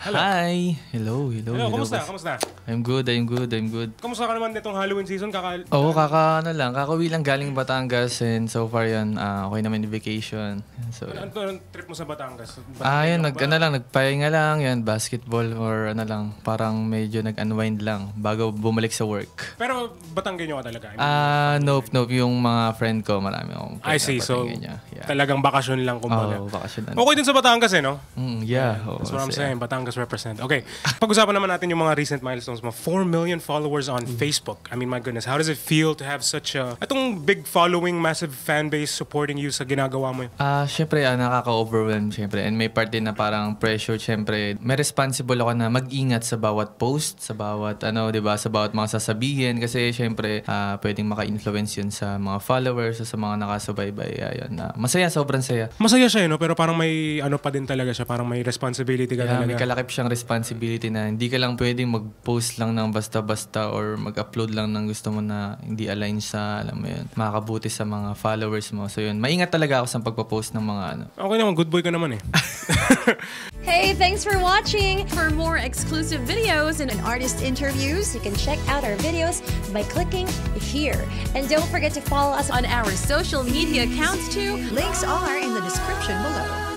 Hello. Hi! Hello. Hello, kamusta? I'm good. Kamusta ka naman nitong Halloween season? Kakauwi lang galing Batangas and so far yan, okay naman yung vacation. So, Anong trip mo sa Batangas? nagpahinga lang, yan, basketball or parang medyo nag-unwind lang bago bumalik sa work. Pero Batanggenyo ka talaga? Nope, yung mga friend ko, marami akong I see, so talagang bakasyon lang kumbaga. Bakasyon. Okay din sa Batangas no? That's what I'm saying, Batangas represent. Okay, pag-usapan naman natin yung mga recent milestones mo. 4 million followers on Facebook. I mean, my goodness, how does it feel to have such itong big following, massive fan base supporting you sa ginagawa mo? Siyempre, nakaka-overwhelm siyempre. And may part din na parang pressure, siyempre. May responsible ako na mag-ingat sa bawat post, sa bawat, diba, sa bawat mga sasabihin. Kasi siyempre, pwedeng maka-influence yun sa mga followers, sa mga nakasubaybay. Ayun, masaya, sobrang saya. Masaya siya, no? Pero parang may pa din talaga siya. Parang may responsibility ka talaga. May kalakip siyang responsibility na hindi ka lang pwedeng mag-post lang ng basta-basta or mag-upload lang ng gusto mo na hindi align sa, makakabuti sa mga followers mo. So yun, maingat talaga ako sa pagpo-post ng mga Okay naman, good boy ka naman eh. Hey, thanks for watching! For more exclusive videos and artist interviews, you can check out our videos by clicking here. And don't forget to follow us on our social media accounts too. Links are in the description below.